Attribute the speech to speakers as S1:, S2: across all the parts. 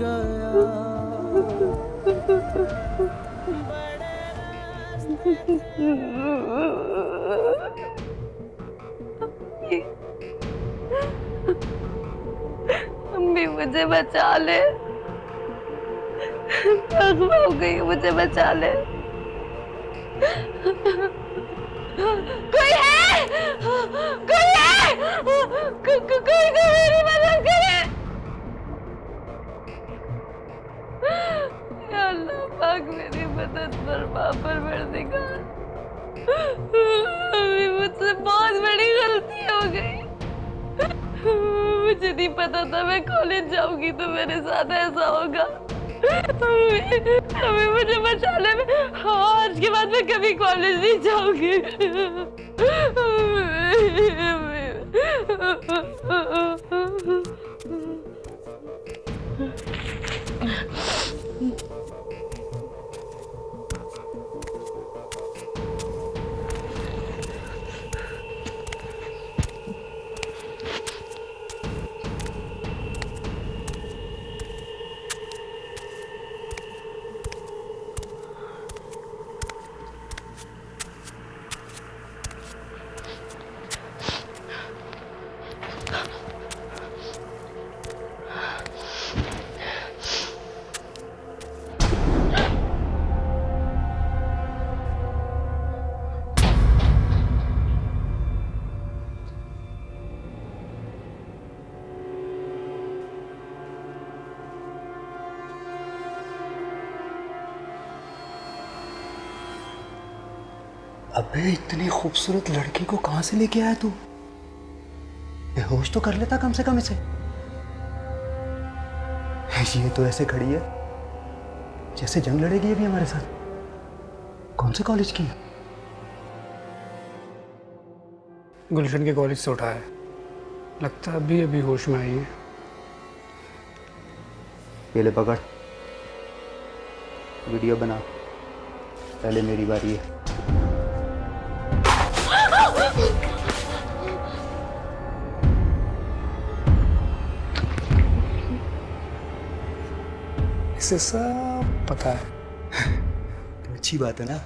S1: गया।
S2: अम्मी मुझे बचा ले, जख्म हो गई, मुझे बचा ले। कोई है, कोई है, कोई तो मेरी मदद करे। या अल्लाह पाक मेरी मदद फरमा, परवरदिगार। अभी मुझसे बहुत बड़ी गलती हो गई। मुझे नहीं पता था मैं कॉलेज जाऊंगी तो मेरे साथ ऐसा होगा। अभी मुझे बचा ले, आज के बाद मैं कभी कॉलेज नहीं जाऊंगी।
S3: अबे इतनी खूबसूरत लड़की को कहां से लेके आया तू? बेहोश तो कर लेता कम से कम इसे। ये तो ऐसे खड़ी है जैसे जंग लड़ेगी अभी हमारे साथ। कौन से कॉलेज की है?
S4: गुलशन के कॉलेज से उठा है, लगता है अभी अभी होश में आई है।
S3: ये ले पकड़, वीडियो बना, पहले मेरी बारी है।
S4: इसे सब पता है।
S3: तो अच्छी बात है ना,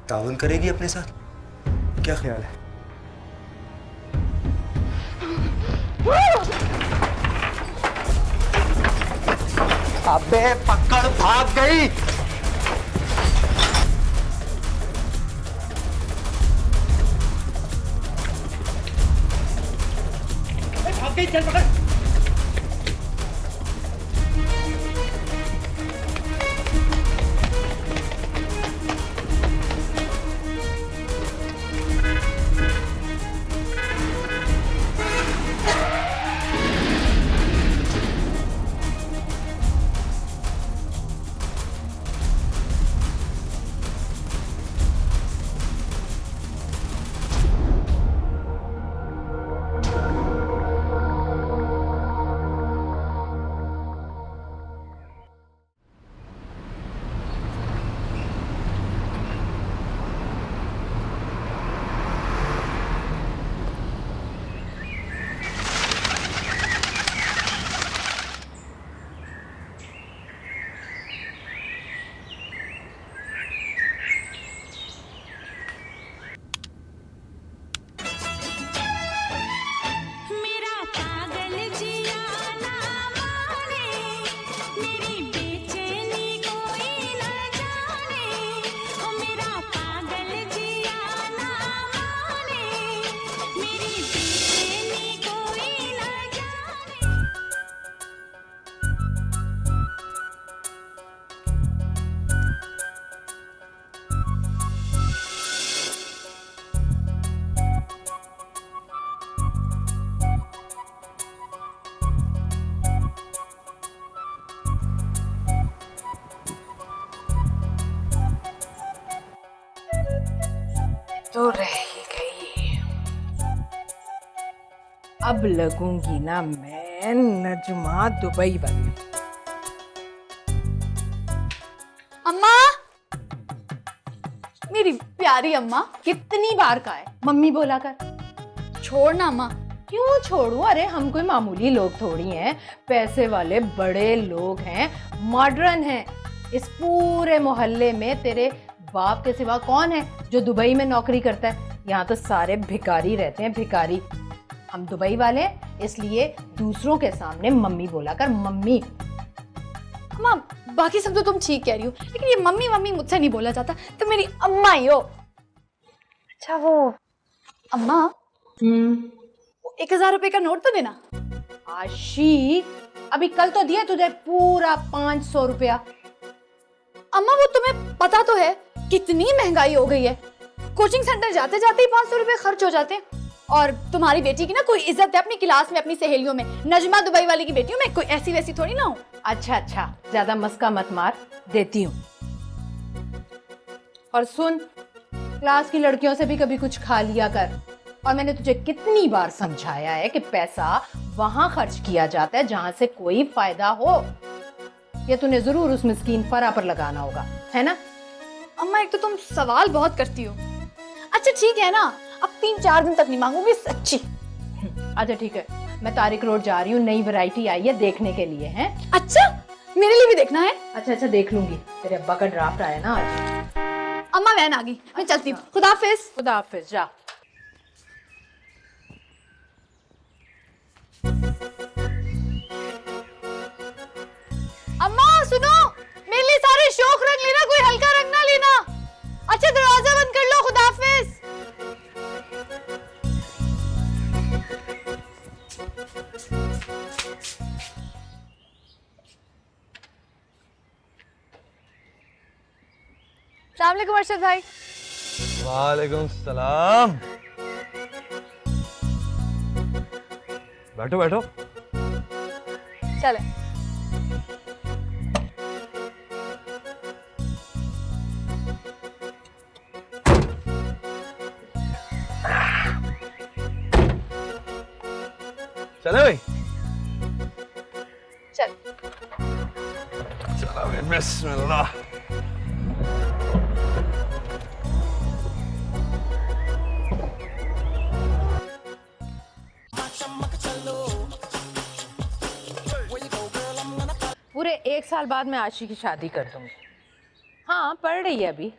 S3: ताउन करेगी अपने साथ, क्या ख्याल है? अबे पकड़, भाग गई। भाग गई, चल पकड़।
S5: तो रह ही गई। अब लगूंगी ना मैं नजमा दुबई वाली।
S2: अम्मा, मेरी प्यारी अम्मा, कितनी बार कहा है मम्मी बोला कर। छोड़ ना अम्मा,
S5: क्यों छोड़ूं? अरे हम कोई मामूली लोग थोड़ी हैं, पैसे वाले बड़े लोग हैं, मॉडर्न हैं। इस पूरे मोहल्ले में तेरे बाप के सिवा कौन है जो दुबई में नौकरी करता है? यहाँ तो सारे भिखारी रहते हैं, भिखारी। हम दुबई वाले हैं, इसलिए दूसरों के सामने मम्मी बोला कर, मम्मी।
S1: अम्मा बाकी सब तो तुम ठीक कह रही हो, लेकिन ये मम्मी मम्मी मुझसे नहीं बोला जाता, तो मेरी अम्मा ही हो। अच्छा वो अम्मा, 1000 रुपए का नोट तो देना।
S5: आशी, अभी कल तो दिया तुझे पूरा 500 रुपया।
S1: अम्मा वो तुम्हें पता तो है कितनी महंगाई हो गई है, कोचिंग सेंटर जाते जाते ही 500 रुपए खर्च हो जाते हैं। और तुम्हारी बेटी की ना कोई इज्जत है अपनी क्लास में, अपनी सहेलियों में। नजमा दुबई वाली की बेटी हूँ मैं, कोई ऐसी वैसी थोड़ी ना हूँ।
S5: अच्छा, ज्यादा मस्का मत मार, देती हूँ। और सुन, क्लास की लड़कियों से भी कभी कुछ खा लिया कर। और मैंने तुझे कितनी बार समझाया है कि पैसा वहां खर्च किया जाता है जहां से कोई फायदा हो। ये तूने जरूर उस मिस्कीन फरा पर लगाना होगा, है ना?
S1: अम्मा एक तो तुम सवाल बहुत करती हो। अच्छा ठीक है ना, अब 3-4 दिन तक नहीं मांगूंगी सच्ची।
S5: अच्छा ठीक है, मैं तारिक रोड जा रही हूँ, नई वैरायटी आई है देखने के लिए। है
S1: अच्छा, मेरे लिए भी देखना है?
S5: अच्छा देख लूंगी, तेरे अब्बा का ड्राफ्ट आया ना आज।
S1: अम्मा वैन आ गई, मैं चलती हूँ। खुदा हाफिज।
S5: खुदा हाफिज, जा।
S1: अम्मा सुनो, मेरे लिए सारे शौक रंग लेना, कोई हल्का रंग ना लेना। अच्छा दरवाजा बंद कर लो, खुदा हाफिज। अस्सलाम वालेकुम अरशद भाई।
S6: वालेकुम सलाम। बैठो बैठो।
S1: चले।
S6: चले भाई।
S1: चल।
S6: चलो भाई, बिस्मिल्लाह।
S5: पूरे 1 साल बाद मैं आशी की शादी कर दूंगी। हाँ, पढ़ रही है अभी।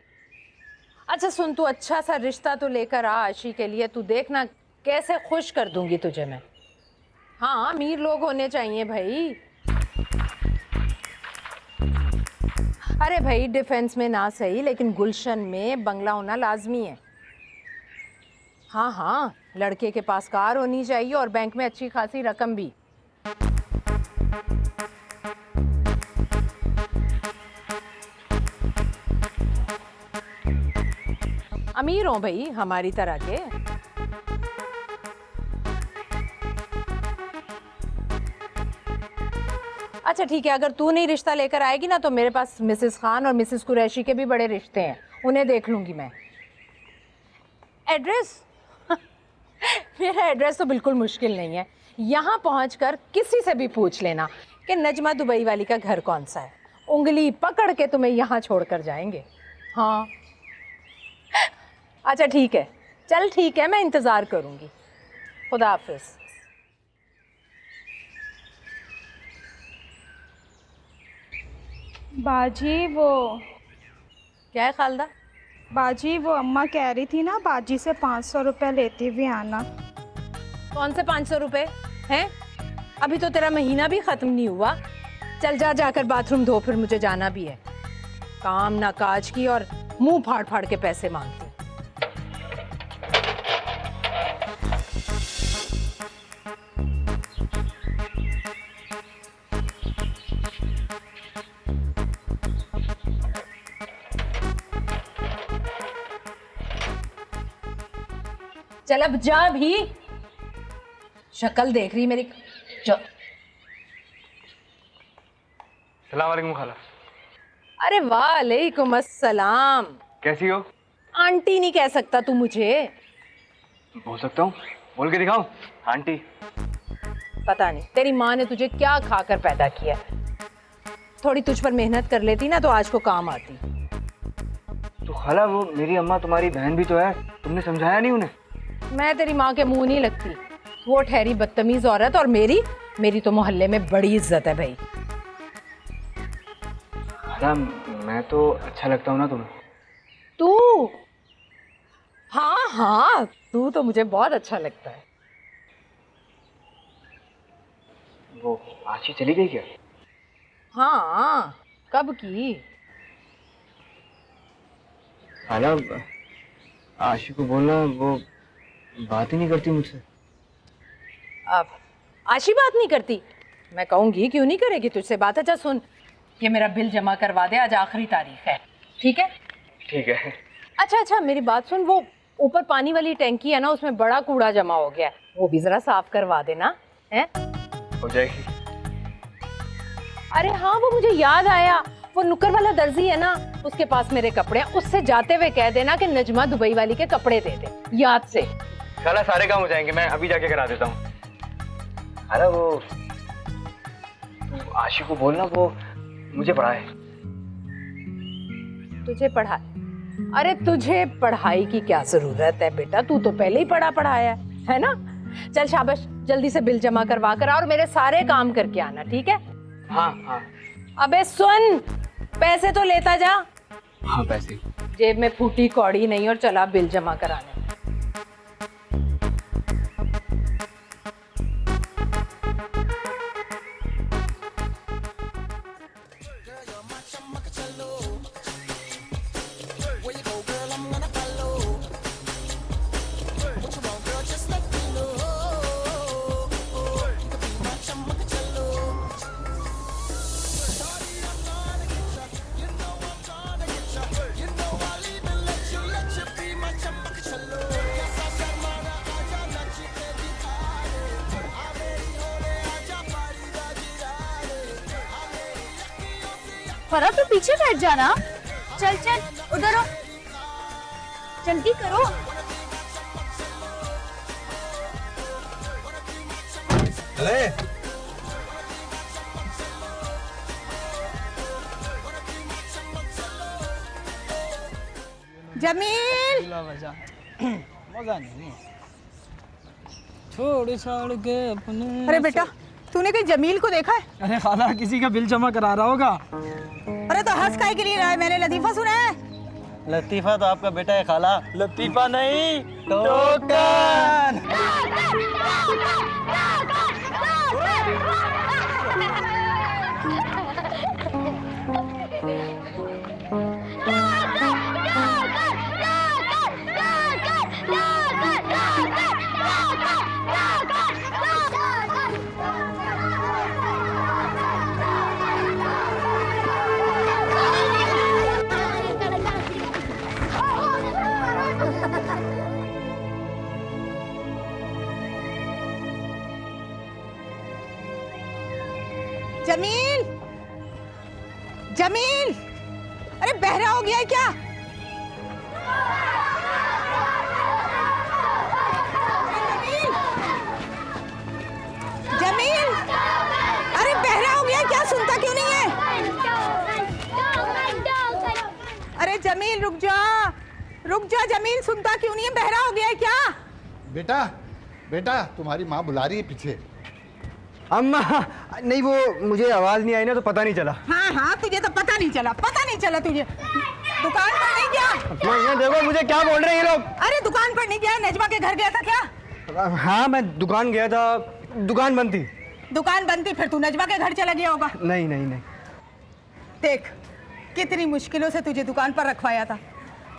S5: अच्छा सुन, तू अच्छा सा रिश्ता तो लेकर आ आशी के लिए, तू देखना कैसे खुश कर दूंगी तुझे मैं। हाँ, अमीर लोग होने चाहिए भाई। अरे भाई, डिफेंस में ना सही लेकिन गुलशन में बंगला होना लाजमी है। हाँ, लड़के के पास कार होनी चाहिए और बैंक में अच्छी खासी रकम भी। अमीर हो भाई, हमारी तरह के। अच्छा ठीक है, अगर तू नहीं रिश्ता लेकर आएगी ना तो मेरे पास मिसेस खान और मिसेस कुरैशी के भी बड़े रिश्ते हैं, उन्हें देख लूंगी मैं। एड्रेस मेरा एड्रेस तो बिल्कुल मुश्किल नहीं है। यहाँ पहुँचकर किसी से भी पूछ लेना कि नजमा दुबई वाली का घर कौन सा है, उंगली पकड़ के तुम्हें यहाँ छोड़कर जाएंगे। हाँ अच्छा ठीक है, चल ठीक है, मैं इंतज़ार करूँगी। खुदा हाफिज़।
S7: बाजी वो
S5: क्या है खालदा?
S7: बाजी वो अम्मा कह रही थी ना, बाजी से 500 रुपये लेती हुई आना।
S5: कौन से 500 रुपये हैं? अभी तो तेरा महीना भी ख़त्म नहीं हुआ। चल जाकर बाथरूम धो, फिर मुझे जाना भी है। काम ना काज की और मुंह फाड़ फाड़ के पैसे मांगती। चल अब जा भी, शक्ल देख रही मेरी।
S6: सलाम वालेकुम खाला।
S5: अरे वालेकुम अस्सलाम।
S6: कैसी हो?
S5: आंटी नहीं कह सकता तू मुझे?
S6: बोल सकता हूँ, बोल के दिखाऊं आंटी।
S5: पता नहीं तेरी माँ ने तुझे क्या खाकर पैदा किया। थोड़ी तुझ पर मेहनत कर लेती ना तो आज को काम आती।
S6: तो खाला वो मेरी अम्मा तुम्हारी बहन भी तो है, तुमने समझाया नहीं उन्हें?
S5: मैं तेरी माँ के मुंह नहीं लगती, वो ठहरी बदतमीज औरत, और मेरी तो मोहल्ले में बड़ी इज्जत है भाई।
S6: खाला मैं तो अच्छा लगता हूँ ना तुम्हें?
S5: तू? हाँ हाँ, तू तो मुझे बहुत अच्छा लगता है।
S6: वो आशी चली गई क्या?
S5: हाँ, कब की?
S6: खाला आशी को बोलना वो बात ही नहीं करती मुझसे।
S5: अब आशी बात नहीं करती? मैं कहूंगी क्यों नहीं करेगी तुझसे बात। अच्छा सुन, ये मेरा बिल जमा करवा दे, आज आखिरी तारीख है, ठीक है?
S6: ठीक है।
S5: अच्छा मेरी बात सुन, वो ऊपर पानी वाली टैंकी है ना, उसमें बड़ा कूड़ा जमा हो गया है, वो भी जरा साफ करवा देना है।
S6: हो जाएगी।
S5: अरे हाँ, वो मुझे याद आया, वो नुक्कर वाला दर्जी है ना, उसके पास मेरे कपड़े हैं, उससे जाते हुए कह देना कि नजमा दुबई वाली के कपड़े दे दे, याद से।
S6: खाला सारे काम हो जाएंगे, मैं अभी जाके करा देता हूँ। खाला वो आशी को बोलना वो मुझे पढ़ाए।
S5: तुझे पढ़ाए? अरे तुझे पढ़ाई की क्या जरूरत है बेटा, तू तो पहले ही पढ़ाया है ना। चल शाबाश, जल्दी से बिल जमा करवा कर और मेरे सारे काम करके आना, ठीक है?
S6: हाँ हाँ।
S5: अबे सुन, पैसे तो लेता जा।
S6: हाँ पैसे
S5: जेब में फूटी कौड़ी नहीं, और चला बिल जमा कराने।
S1: फरा तो पीछे बैठ जाना। चल चल उधर हो, जल्दी करो।
S3: अरे
S7: जमील,
S8: मजा नहीं छोड़ छोड़ के अपने।
S7: अरे बेटा, तूने कहीं जमील को देखा है?
S8: अरे खाला किसी का बिल जमा करा रहा होगा।
S7: अरे तो हंस काहे के लिए रहा है? मैंने लतीफा सुना है।
S8: लतीफा तो आपका बेटा है खाला। लतीफा नहीं, टोकन।
S7: जमील, जमील, अरे बहरा हो गया है क्या? जमील, जमील, अरे बहरा हो गया है क्या? सुनता क्यों नहीं है? अरे जमील रुक जा जमील, सुनता क्यों नहीं है? बहरा हो गया है क्या?
S9: बेटा बेटा, तुम्हारी माँ बुला रही है पीछे।
S3: अम्मा नहीं, वो मुझे आवाज नहीं आई ना तो पता नहीं चला।
S7: हाँ, तुझे तो पता नहीं चला तुझे। दुकान पर नहीं गया?
S3: ये देखो मुझे क्या बोल रहे हैं ये लोग।
S7: अरे दुकान पर नहीं गया, नजमा के घर गया था क्या?
S3: हाँ मैं दुकान गया था, दुकान बंद थी।
S7: दुकान बंद थी, फिर तू नजमा के घर चला गया होगा।
S3: नहीं।
S7: देख, कितनी मुश्किलों से तुझे दुकान पर रखवाया था,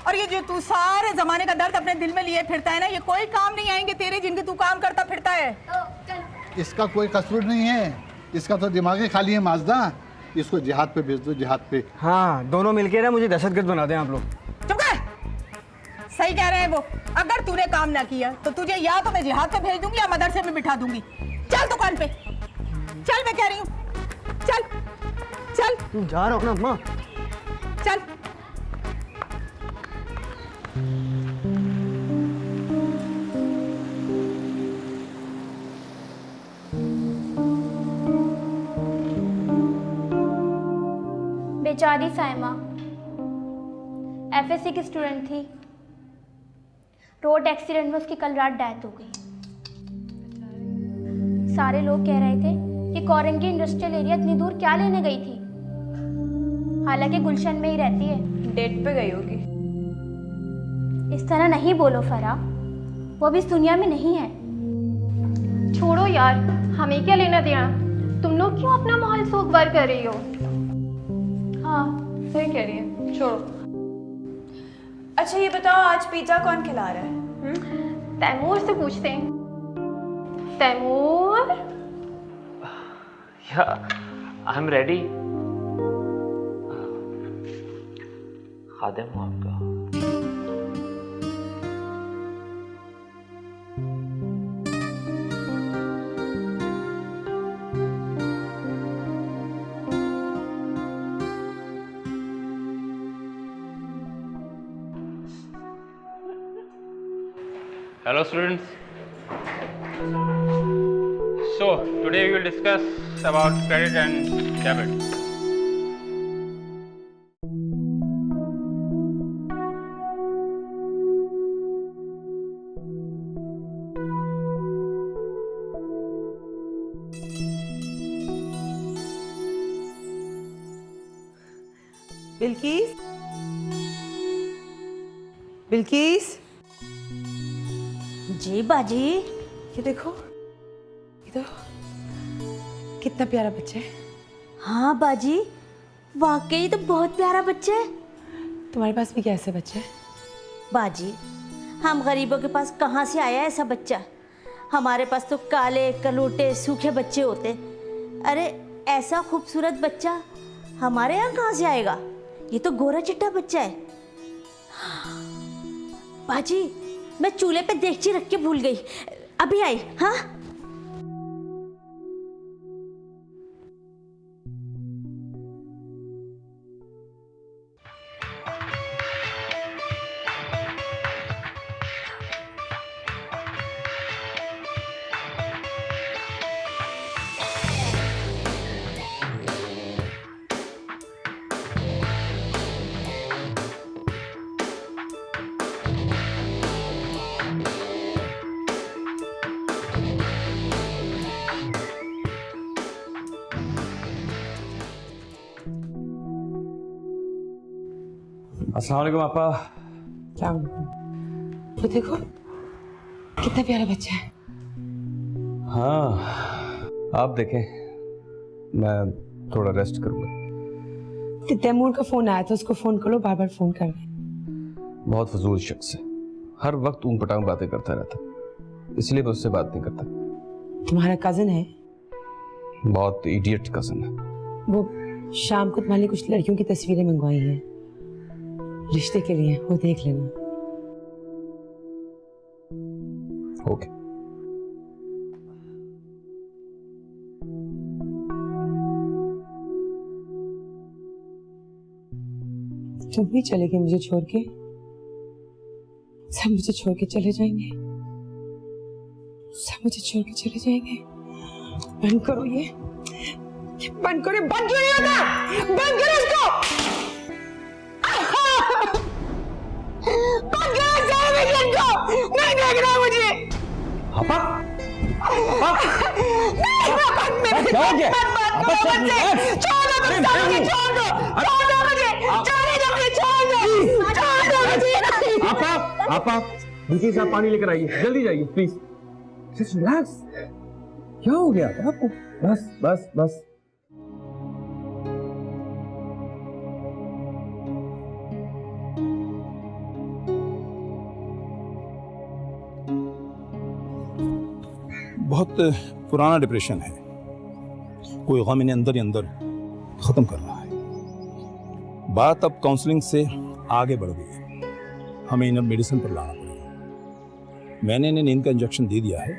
S7: और ये जो तू सारे जमाने का दर्द अपने दिल में लिए फिरता है ना, ये कोई काम नहीं आएंगे तेरे जिनके तू काम करता फिरता है।
S9: इसका कोई कसूर नहीं है, इसका तो दिमाग ही खाली है माजदा। इसको जिहाद पे भेज दो, जिहाद पे।
S3: हाँ दोनों मिलके ना मुझे दहशतगर्द बना दें आप लोग।
S7: चुप कर, सही कह रहे हैं वो। अगर तूने काम ना किया तो तुझे या तो मैं जिहाद पे भेज दूंगी या मदरसे में बिठा दूंगी। चल दुकान पे चल, मैं कह रही हूँ चल।
S3: तुम जा रहा हो ना अम्मा?
S7: चल।
S10: बेचारी साइमा एफएससी की स्टूडेंट थी, रोड एक्सीडेंट में उसकी कल रात डेथ हो गई। सारे लोग कह रहे थे कि कॉरन की इंडस्ट्रियल एरिया इतनी दूर क्या लेने गई थी। हालांकि गुलशन में ही रहती है।
S2: डेट पे गई होगी।
S10: इस तरह नहीं बोलो फरा, वो अभी इस दुनिया में नहीं है।
S1: छोड़ो यार, हमें क्या लेना देना, तुम लोग क्यों अपना माहौल सोगवार कर रही हो।
S2: हाँ सही कह रही है, छोड़ो। अच्छा ये बताओ, आज पिज्जा कौन खिला रहा है?
S1: तैमूर से पूछते हैं। Taimur,
S6: I am ready. खादिम हूँ आपका।
S11: Hello students. So today we will discuss about credit and debit.
S7: Bilkis, Bilkis,
S10: जी बाजी।
S7: ये देखो, ये तो कितना प्यारा बच्चा है।
S10: हाँ बाजी, वाकई तो बहुत प्यारा बच्चा है।
S7: तुम्हारे पास भी क्या ऐसे बच्चे हैं?
S10: बाजी, हम गरीबों के पास कहाँ से आया ऐसा बच्चा। हमारे पास तो काले कलूटे सूखे बच्चे होते। अरे ऐसा खूबसूरत बच्चा हमारे यहाँ कहाँ से आएगा। ये तो गोरा चिट्टा बच्चा है। बाजी, मैं चूल्हे पे देगची रख के भूल गई, अभी आई। हाँ
S8: अस्सलाम वालेकुम आपा।
S7: क्या वो देखो, कितना प्यारा बच्चा है।
S8: हाँ आप देखें, मैं थोड़ा रेस्ट करूँगा।
S7: तैमूर का फोन आया था, उसको फोन करो, बार बार फोन कर रहे।
S8: बहुत फजूल शख्स है, हर वक्त ऊन पटांग बातें करता रहता, इसलिए मैं उससे बात नहीं करता।
S7: तुम्हारा कजन है?
S8: बहुत इडियट कजन है। वो
S7: शाम को तुम्हारे लिए कुछ लड़कियों की तस्वीरें मंगवाई हैं रिश्ते के लिए, वो देख लेना।
S8: ओके।
S7: तुम भी चले गए मुझे छोड़ के? सब मुझे छोड़ के चले जाएंगे, सब मुझे छोड़ के चले जाएंगे। बंद करो ये बंद करो, बंद क्यों नहीं होता? बंद करो इसको, बंद करो टेलीविजन को, नहीं देख रहा मुझे।
S8: आपा,
S7: क्या हो गया? छोड़ दो मुझे,
S8: आपा, बिल्किस आप पानी लेकर आइए, जल्दी जाइए प्लीज। Just relax. क्या हो गया आपको? बस बस बस।
S12: बहुत पुराना डिप्रेशन है, कोई गम इन्हें अंदर ही अंदर खत्म कर रहा है। बात अब काउंसलिंग से आगे बढ़ गई है, हमें इन्हें मेडिसिन पर लाना पड़ेगा। मैंने इन्हें नींद का इंजेक्शन दे दिया है,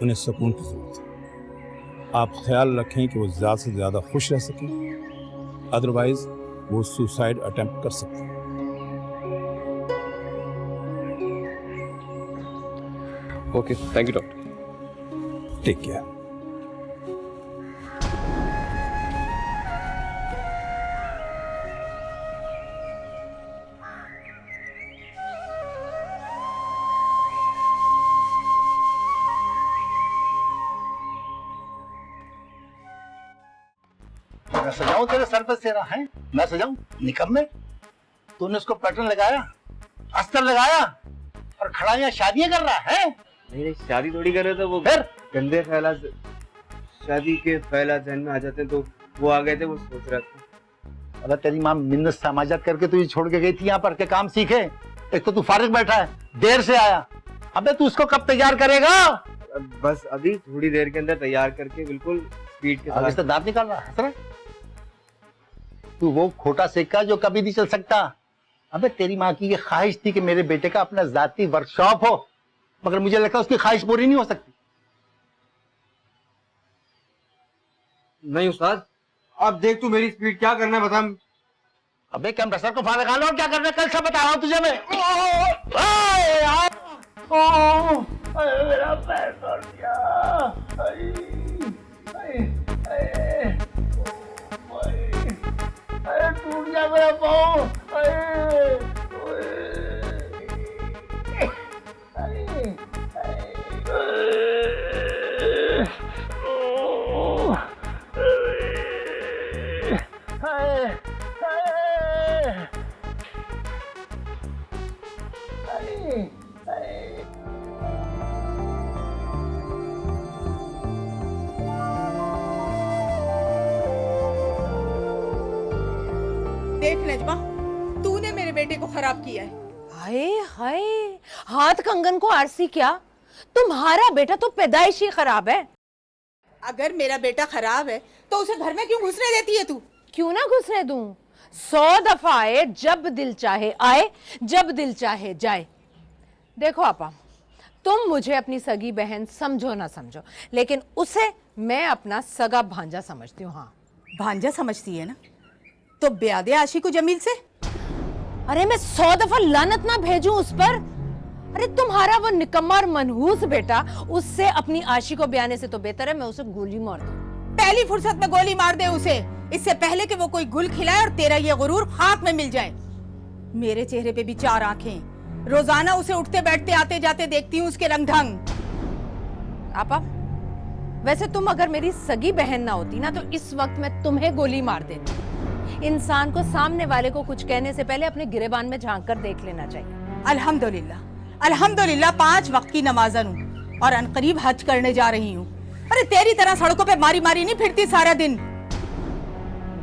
S12: उन्हें सुकून की जरूरत है। आप ख्याल रखें कि वो ज़्यादा से ज़्यादा खुश रह सकें, अदरवाइज वो सुसाइड अटेम्प्ट कर सकते हैं।
S8: Okay, thank you doctor.
S12: Take care.
S9: मैं सजाऊं तेरे सर पे सेरा है? मैं सजाऊं? निकम्मे, तूने उसको पैटर्न लगाया, अस्तर लगाया और खड़ा यहाँ शादियां कर रहा है?
S6: नहीं, शादी थोड़ी कर रहे थे, वो
S9: फिर
S6: गंदे ख्याल शादी के ख्याल जहन में आ जाते हैं, तो वो आ गए थे, वो सोच रहा था।
S9: अगर तेरी माँ मिन्नत समाजत करके तुझे छोड़ के गई थी यहाँ पर के काम सीखे, एक तो तू फारिग बैठा है, देर से आया। अबे तू उसको कब तैयार करेगा?
S6: बस अभी थोड़ी देर के अंदर तैयार करके बिल्कुल स्पीड के
S9: साथ। दांत निकाल रहा है तू, वो खोटा सिक्का जो कभी नहीं चल सकता। अबे तेरी माँ की ये ख्वाहिश थी कि मेरे बेटे का अपना जाती वर्कशॉप हो, मगर मुझे लगता है उसकी ख्वाहिश पूरी नहीं हो सकती।
S6: नहीं उस्ताद, अब देख तू मेरी स्पीड क्या करना है बता।
S9: अबे कैमरा सर को फाड़ लो, क्या करना है कल से बता रहा हूँ तुझे मैं। मेरा पैर टूट गया, टूट गया मेरा पाँव।
S7: देख नजमा, तूने मेरे बेटे को खराब किया है।
S5: हाय हाय, हाथ कंगन को आरसी क्या? तुम्हारा बेटा तो पैदाइश ही खराब है।
S7: अगर मेरा बेटा खराब है तो उसे घर में क्यों घुसने देती है तू?
S5: क्यों ना घुसने दूं? 100 दफा आए, जब दिल चाहे आए, जब दिल चाहे जाए। देखो आपा, तुम मुझे अपनी सगी बहन समझो ना समझो, लेकिन उसे मैं अपना सगा भांजा समझती हूँ। हाँ,
S7: भांजा समझती है ना, तो ब्याह दे आशिक जमील से।
S5: अरे मैं 100 दफा लानत ना भेजूं उस पर? अरे तुम्हारा वो निकम्मा और मनहूस बेटा, उससे अपनी आशी को ब्याने से तो बेहतर है मैं उसे गोली मार दूं।
S7: पहली फुर्सत में गोली मार दे उसे, इससे पहले कि वो कोई गुल खिलाए और तेरा ये गुरूर खाक में मिल जाए। मेरे चेहरे पे भी 4 आंखें, रोजाना उसे उठते बैठते आते जाते देखती हूँ उसके रंग ढंग।
S5: आपा, वैसे तुम अगर मेरी सगी बहन ना होती ना, तो इस वक्त मैं तुम्हें गोली मार देती। इंसान को सामने वाले को कुछ कहने से पहले अपने गिरेबान में झांक कर देख लेना चाहिए।
S7: अल्हम्दुलिल्लाह, अल्हम्दुलिल्लाह 5 वक्त की नमाज़न हूँ और अनकरीब हज करने जा रही हूँ। अरे तेरी तरह सड़कों पे मारी मारी नहीं फिरती सारा दिन।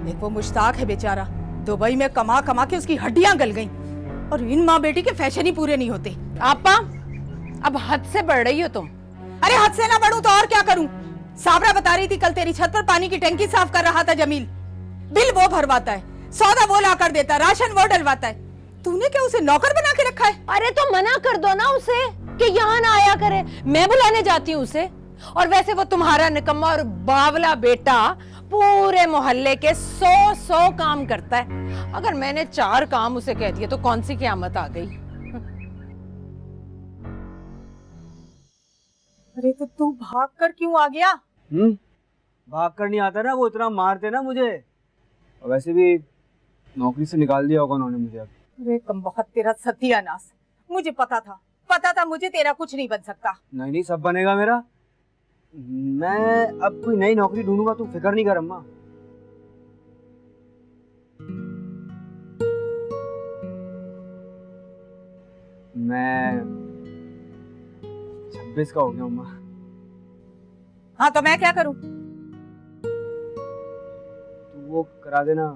S7: देख वो मुश्ताक है बेचारा, दुबई में कमा कमा के उसकी हड्डियां गल गईं और इन माँ बेटी के फैशन ही पूरे नहीं होते।
S5: आपा, अब हद से बढ़ रही हो तुम।
S7: अरे हद से ना बढ़ूं तो और क्या करूं? साबरा बता रही थी कल तेरी छत पर पानी की टंकी साफ कर रहा था जमील, बिल वो भरवाता है, सौदा वो ला कर देता है, राशन वो डलवाता है। तूने क्या उसे नौकर बना के रखा है?
S5: अरे तो मना कर दो ना उसे कि यहाँ ना आया करे, मैं बुलाने जाती हूँ उसे। और वैसे वो तुम्हारा निकम्मा और बावला बेटा पूरे मोहल्ले के 100 काम करता है। अगर मैंने 4 काम उसे कह दिए तो कौन सी क़यामत आ गई।
S7: अरे तो तू भाग कर क्यों आ गया?
S6: भाग कर नहीं आता ना, वो इतना मारते ना मुझे। और वैसे भी नौकरी से निकाल दिया होगा उन्होंने मुझे।
S7: अरे कमबख्त तेरा सत्यानाश, मुझे पता था मुझे तेरा कुछ नहीं बन सकता।
S6: नहीं, सब बनेगा मेरा। मैं अब कोई नई नौकरी ढूंढूंगा, तू फिक्र नहीं कर अम्मा। मैं 26 का हो गया अम्मा।
S7: हाँ तो मैं क्या करूं?
S6: तू वो करा देना,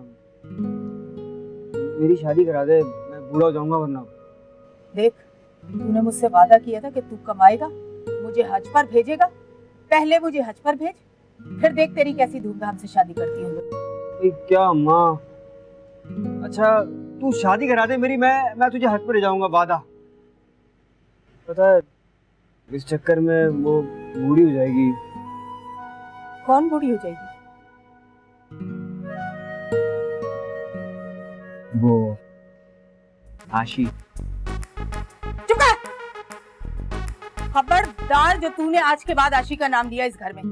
S6: मेरी शादी करा दे, मैं बूढ़ा हो जाऊंगा वरना।
S7: देख, तूने मुझसे वादा किया था कि तू कमाएगा, मुझे हज पर भेजेगा। पहले मुझे हज पर भेज, फिर देख तेरी कैसी धूमधाम से शादी करती हूँ।
S6: क्या अम्मा? अच्छा तू शादी करा दे मेरी, मैं तुझे हज पर ले जाऊंगा, वादा। पता है इस चक्कर में वो बूढ़ी हो जाएगी।
S7: कौन बूढ़ी हो जाएगी?
S6: वो आशी।
S7: चुप कर! खबरदार जो तूने आज के बाद आशी का नाम लिया इस घर में।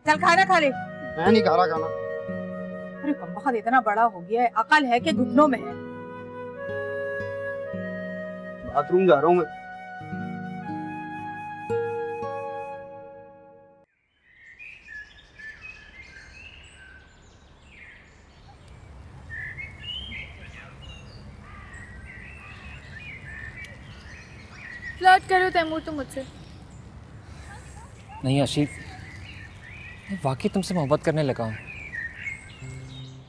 S7: चल खाना खा ले।
S9: मैं नहीं खा रहा खाना।
S7: अरे कमबख्त इतना बड़ा हो गया है, अकल है कि घुटनों में है।
S6: बाथरूम जा रहा हूँ मैं।
S1: फ्लर्ट कर रहे हो तैमूर तुम मुझसे?
S13: नहीं आशी, मैं वाकई तुमसे मोहब्बत करने लगा हूँ।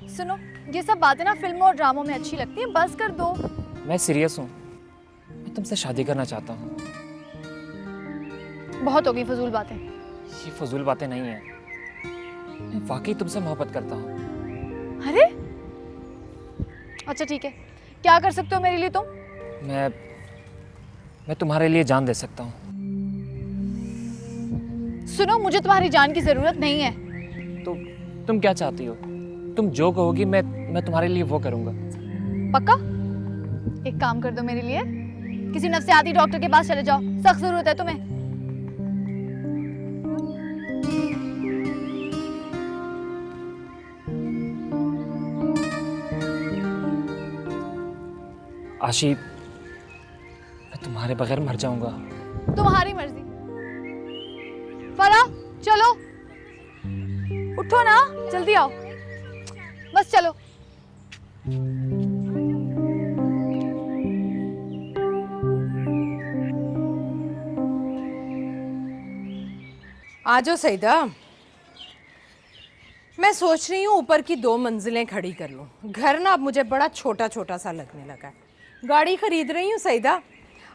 S1: सुनो, ये सब बातें ना फिल्मों और ड्रामों में अच्छी लगती हैं, बस कर दो।
S13: मैं सीरियस हूँ, मैं तुमसे शादी करना चाहता हूँ।
S1: बहुत हो गई फजूल बातें।
S13: ये फजूल बातें नहीं है, मैं वाकई तुमसे मोहब्बत करता हूँ।
S1: अरे अच्छा ठीक है, क्या कर सकते हो मेरे लिए तुम?
S13: मैं तुम्हारे लिए जान दे सकता हूँ।
S1: सुनो, मुझे तुम्हारी जान की जरूरत नहीं है।
S13: तो तुम क्या चाहती हो? तुम जो कहोगी मैं तुम्हारे लिए वो करूँगा।
S1: पक्का? एक काम कर दो मेरे लिए, किसी नफ्सियाती डॉक्टर के पास चले जाओ, सख्त जरूरत है तुम्हें।
S13: आशी, मैं तुम्हारे बगैर मर जाऊंगा।
S1: तुम्हारी मर्जी। फरा चलो, उठो ना, जल्दी आओ, बस चलो।
S5: आ जाओ सईदा। मैं सोच रही हूँ ऊपर की 2 मंजिलें खड़ी कर लूँ। घर ना अब मुझे बड़ा छोटा छोटा सा लगने लगा है। गाड़ी खरीद रही हूँ सईदा,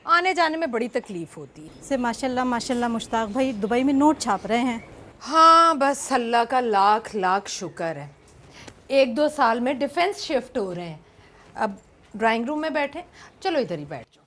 S5: आने जाने में बड़ी तकलीफ होती है।
S7: से माशाल्लाह माशाल्लाह मुश्ताक भाई दुबई में नोट छाप रहे हैं।
S5: हाँ, बस अल्लाह का लाख लाख शुक्र है। 1-2 साल में डिफेंस शिफ्ट हो रहे हैं। अब ड्राइंग रूम में बैठे, चलो इधर ही बैठ जाओ।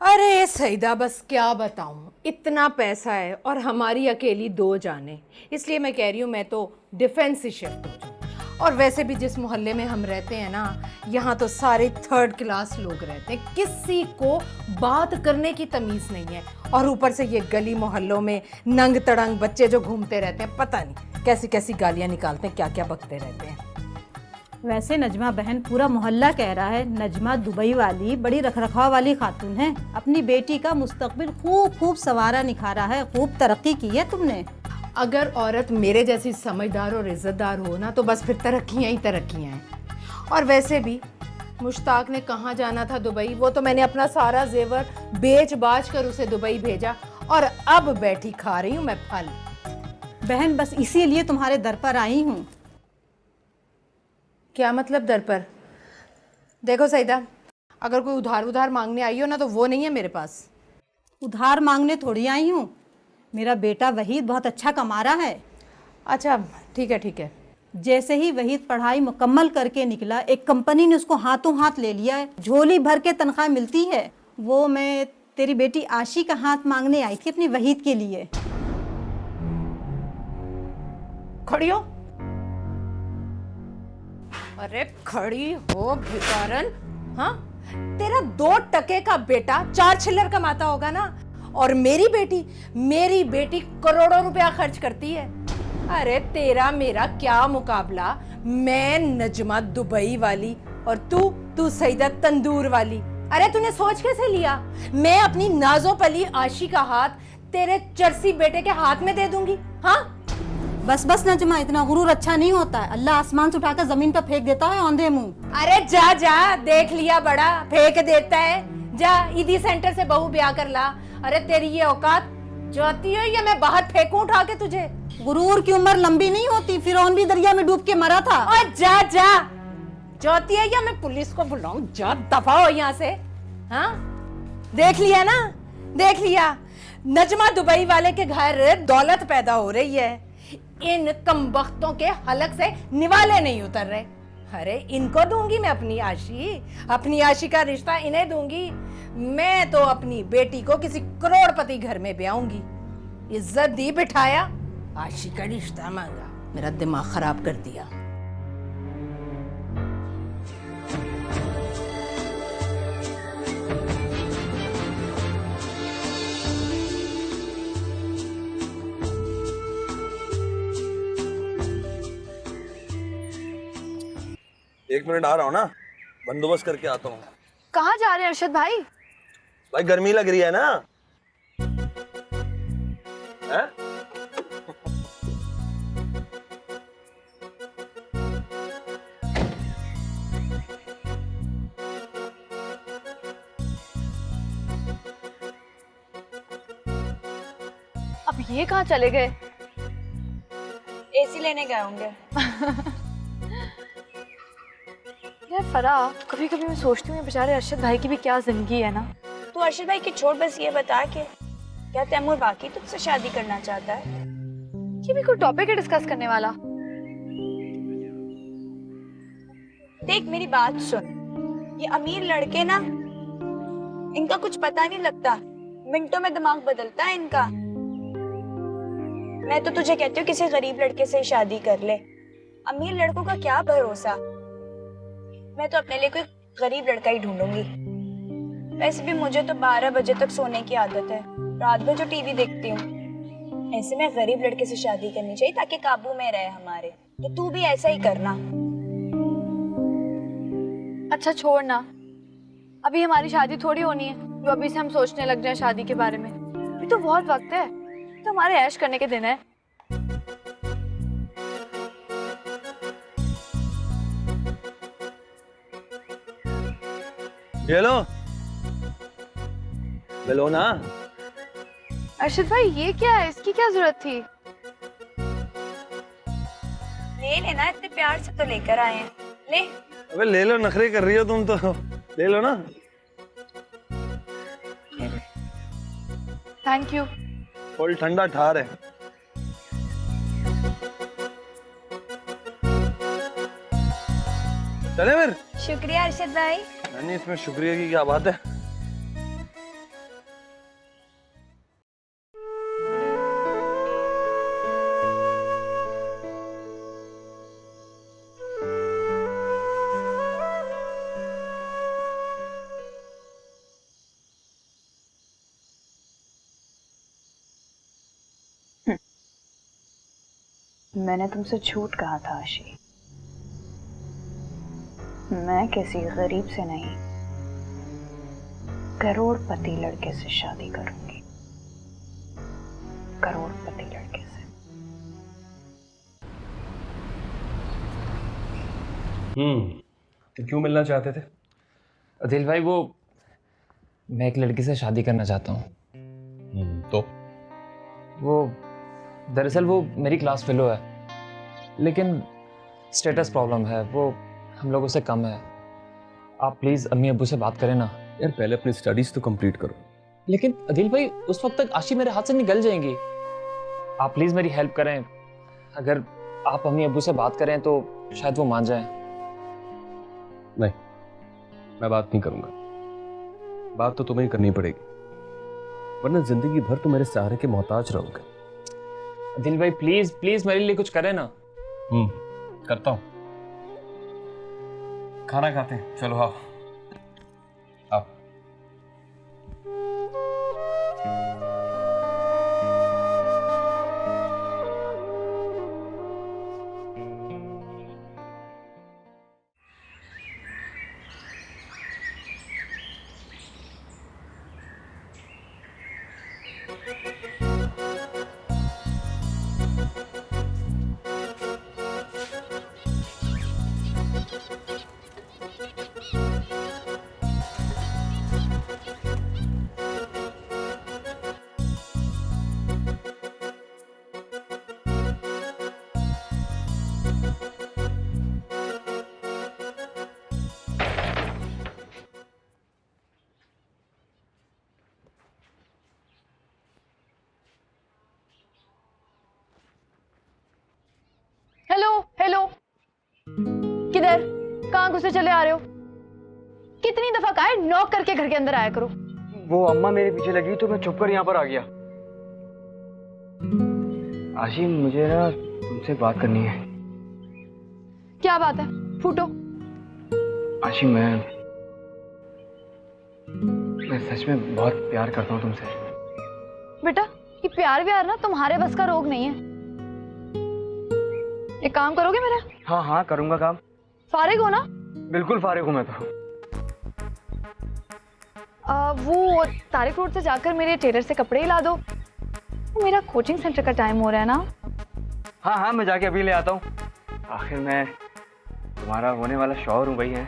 S5: अरे सईदा, बस क्या बताऊं, इतना पैसा है और हमारी अकेली 2 जाने, इसलिए मैं कह रही हूँ मैं तो डिफेंस ही शिफ्ट हो जाऊँ। और वैसे भी जिस मोहल्ले में हम रहते हैं ना, यहाँ तो सारे 3rd क्लास लोग रहते हैं, किसी को बात करने की तमीज़ नहीं है। और ऊपर से ये गली मोहल्लों में नंग तड़ंग बच्चे जो घूमते रहते हैं, पता नहीं कैसी कैसी गालियाँ निकालते हैं, क्या क्या बकते रहते हैं।
S7: वैसे नजमा बहन, पूरा मोहल्ला कह रहा है नजमा दुबई वाली बड़ी रखरखाव वाली खातून है। अपनी बेटी का मुस्तकबिल खूब खूब सवारा निखारा है, खूब तरक्की की है तुमने।
S5: अगर औरत मेरे जैसी समझदार और इज्जतदार हो ना, तो बस फिर तरक्कियाँ ही तरक्कियाँ हैं। और वैसे भी मुश्ताक ने कहाँ जाना था दुबई, वो तो मैंने अपना सारा जेवर बेच बाच कर उसे दुबई भेजा, और अब बैठी खा रही हूँ मैं फल।
S7: बहन बस इसीलिए तुम्हारे दर पर आई हूँ।
S5: क्या मतलब दर पर? देखो सईदा, अगर कोई उधार मांगने आई हो ना, तो वो नहीं है मेरे पास।
S7: उधार मांगने थोड़ी आई हूँ, मेरा बेटा वहीद बहुत अच्छा कमा रहा है।
S5: अच्छा ठीक है ठीक है।
S7: जैसे ही वहीद पढ़ाई मुकम्मल करके निकला, एक कंपनी ने उसको हाथों हाथ ले लिया है, झोली भर के तनख्वाह मिलती है। वो मैं तेरी बेटी आशी का हाथ मांगने आई थी अपनी वहीद के लिए।
S5: खड़ी हो। अरे खड़ी हो भिखारन। हाँ, तेरा 2 टके का बेटा 4 छिल्लर कमाता होगा ना, और मेरी बेटी करोड़ों रुपया खर्च करती है। अरे तेरा मेरा क्या मुकाबला। मैं नजमा दुबई वाली और तू सईदा तंदूर वाली। अरे तूने सोच कैसे लिया मैं अपनी नाजो पली आशी का हाथ तेरे चरसी बेटे के हाथ में दे दूंगी? हाँ
S7: बस बस नजमा, इतना गुरूर अच्छा नहीं होता है। अल्लाह आसमान से उठाकर जमीन पर फेंक देता है औंधे मुंह।
S5: अरे जा जा, देख लिया बड़ा फेंक देता है। जा ईदी सेंटर से बहू ब्याह कर ला। अरे तेरी ये औकात जाती है या मैं बाहर फेंकूं उठा के तुझे?
S7: गुरूर की उम्र लंबी नहीं होती, फिरौन भी दरिया में डूब के मरा था।
S5: और जा जा, जाती है या मैं पुलिस को बुलाऊं? जा दफा हो यहाँ से। हाँ देख लिया ना, देख लिया। नजमा दुबई वाले के घर दौलत पैदा हो रही है, इन कमबख्तों के हलक से निवाले नहीं उतर रहे। अरे इनको दूंगी मैं अपनी आशी का रिश्ता इन्हें दूंगी। मैं तो अपनी बेटी को किसी करोड़पति घर में ब्याऊंगी। इज्जत दी बिठाया, आशी का रिश्ता मांगा, मेरा दिमाग खराब कर दिया।
S8: एक मिनट आ रहा हूँ ना, बंदोबस्त करके आता हूँ।
S1: कहाँ जा रहे हैं अरशद भाई?
S8: भाई गर्मी लग रही है ना? है?
S1: अब ये कहाँ चले गए?
S2: एसी लेने गए होंगे।
S1: यार फराह, कभी कभी मैं सोचती हूँ बेचारे अरशद भाई की भी क्या जिंदगी है ना।
S2: तू अरशद भाई की छोड़, बस ये बता के क्या तैमूर वाकई तुझसे शादी करना चाहता है?
S1: ये भी कोई टॉपिक है डिस्कस करने वाला?
S2: देख मेरी बात सुन, ये अमीर लड़के ना, इनका कुछ पता नहीं लगता, मिनटों में दिमाग बदलता है इनका। मैं तो तुझे कहती हूँ किसी गरीब लड़के से ही शादी कर ले, अमीर लड़कों का क्या भरोसा। मैं तो अपने लिए कोई गरीब लड़का ही ढूंढूंगी। वैसे भी मुझे तो 12 बजे तक सोने की आदत है, रात भर जो टीवी देखती हूँ। ऐसे में गरीब लड़के से शादी करनी चाहिए ताकि काबू में रहे हमारे। तो तू भी ऐसा ही करना।
S1: अच्छा छोड़ ना, अभी हमारी शादी थोड़ी होनी है जो अभी से हम सोचने लग जाए शादी के बारे में। अभी तो बहुत वक्त है, तो हमारे ऐश करने के दिन है।
S8: ये लो ना।
S1: अरशद भाई ये क्या है, इसकी क्या जरूरत थी?
S2: ले लेना, इतने प्यार से तो लेकर आए हैं, ले।
S8: अबे ले लो, नखरे कर रही हो तुम तो, ले लो ना।
S1: Thank you.
S8: फुल ठंडा ठार है। चले फिर।
S2: शुक्रिया अरशद भाई।
S8: नहीं, इसमें शुक्रिया की क्या बात है।
S2: मैंने तुमसे झूठ कहा था आशी, मैं किसी गरीब से नहीं करोड़पति लड़के से शादी करूंगी, करोड़पति लड़के से।
S8: तो क्यों मिलना चाहते थे?
S13: अदिल भाई, वो मैं एक लड़की से शादी करना चाहता हूँ।
S8: तो
S13: वो दरअसल वो मेरी क्लास फेलो है, लेकिन स्टेटस प्रॉब्लम है, वो हम लोगों से कम है। आप प्लीज़ अम्मी अब्बू से बात करें ना।
S8: यार पहले अपनी स्टडीज तो कंप्लीट करो।
S13: लेकिन अदिल भाई, उस वक्त तक आशी मेरे हाथ से निकल जाएंगी। आप प्लीज़ मेरी हेल्प करें। अगर आप अम्मी अब्बू से बात करें तो शायद वो मान जाएं।
S8: नहीं, मैं बात नहीं करूंगा। बात तो तुम्हें ही करनी पड़ेगी, वरना जिंदगी भर तुम मेरे सहारे के मोहताज रहोगे।
S13: अदिल भाई प्लीज प्लीज मेरे लिए कुछ करें ना।
S8: करता हूँ। खाना खाते हैं, चलो आओ आओ।
S1: हेलो हेलो, किधर, कहाँ घुसे चले आ रहे हो? कितनी दफा कहा है नॉक करके घर के अंदर आया करो।
S6: वो अम्मा मेरे पीछे लगी तो मैं छुप कर यहाँ पर आ गया। आशी, मुझे ना तुमसे बात करनी है।
S1: क्या बात है, फूटो।
S6: आशी, मैं सच में बहुत प्यार करता हूँ तुमसे।
S1: बेटा, ये प्यार व्यार ना तुम्हारे बस का रोग नहीं है। एक काम करोगे मेरा?
S6: हाँ हाँ, करूँगा काम।
S1: फारिग हो ना?
S6: बिल्कुल फारिग हूँ मैं तो।
S1: वो तारिक रोड से जाकर मेरे टेलर से कपड़े ही ला दो। मेरा कोचिंग सेंटर का टाइम हो रहा है ना।
S6: हाँ हाँ, मैं जाके अभी ले आता हूँ। आखिर मैं तुम्हारा होने वाला शौहर हूँ, वही है।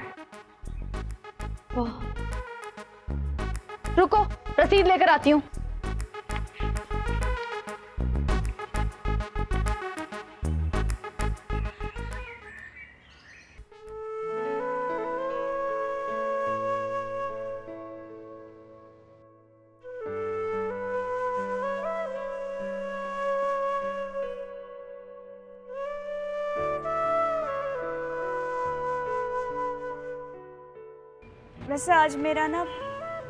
S1: रुको, रसीद लेकर आती हूँ।
S2: वैसे आज मेरा ना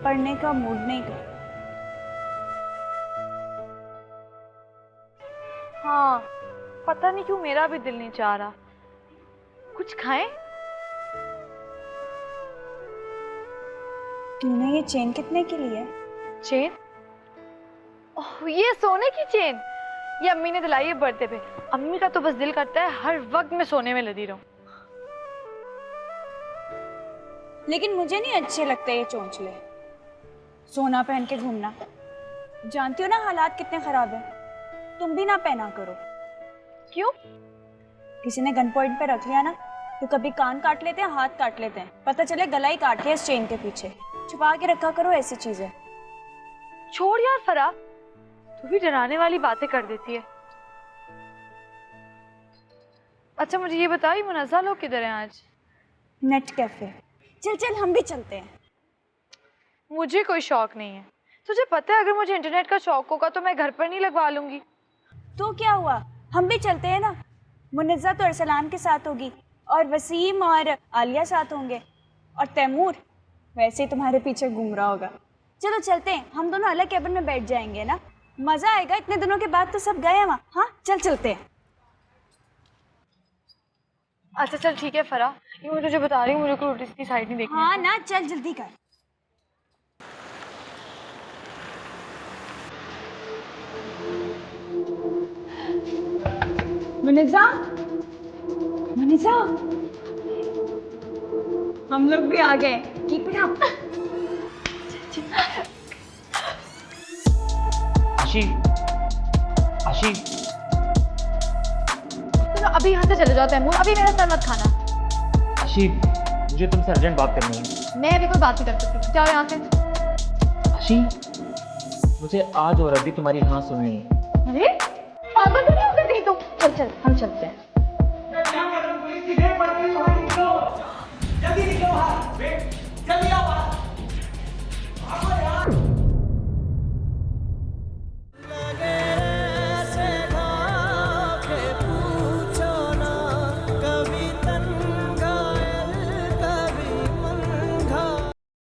S2: पढ़ने का मूड नहीं था।
S1: हाँ, पता नहीं क्यों मेरा भी दिल नहीं चाह रहा। कुछ खाएं?
S2: तूने ये चेन कितने की ली है?
S1: चेन? ओह, ये सोने की चेन। ये अम्मी ने दिलाई है बर्थडे पे। अम्मी का तो बस दिल करता है हर वक्त मैं सोने में लगी रहूं।
S2: लेकिन मुझे नहीं अच्छे लगते ये चोंचले, सोना पहन के घूमना। जानती हो ना हालात कितने खराब हैं। तुम भी ना पहना करो।
S1: क्यों?
S2: किसी ने गन पॉइंट पे रख लिया ना तो कभी कान काट लेते हैं, हाथ काट लेते हैं, पता चले गला ही काट लिया इस चेन के पीछे। छुपा के रखा करो ऐसी चीजें।
S1: छोड़ यार फरा, तू भी डराने वाली बातें कर देती है। अच्छा मुझे ये बता, मुनज़्ज़ा लोग किधर हैं आज?
S2: Net cafe. चल चल हम भी चलते हैं।
S1: मुझे कोई शौक नहीं है। तुझे पता है अगर मुझे इंटरनेट का शौक होगा तो मैं घर पर नहीं लगवा लूंगी।
S2: तो क्या हुआ, हम भी चलते हैं ना। मुनज़्ज़ा तो अरसलान के साथ होगी और वसीम और आलिया साथ होंगे और तैमूर वैसे ही तुम्हारे पीछे घूम रहा होगा। चलो चलते हैं, हम दोनों अलग कैबिन में बैठ जाएंगे ना, मजा आएगा। इतने दिनों के बाद तो सब गए हैं वहाँ। हाँ चल चलते हैं।
S1: अच्छा चल ठीक है फरा, ये मैं तुझे बता रही हूँ, मुझे को रोटी की साइड नहीं देखनी।
S2: हाँ ना, चल जल्दी कर। मुनज़्ज़ा, मुनज़्ज़ा, हम लोग भी आ गए। Keep it up.
S13: आशी, आशी,
S1: तुम अभी यहाँ से चले जाओ तैमूर, अभी मेरा सर मत खाना।
S13: आशी, मुझे तुमसे अर्जेंट बात करनी है।
S1: मैं अभी कोई बात नहीं कर सकती, जाओ यहाँ से।
S13: आशी, मुझे आज और अभी तुम्हारी हाँ सुननी है।
S1: अरे पागल तो नहीं हो गई तुम? चल चल हम चलते हैं।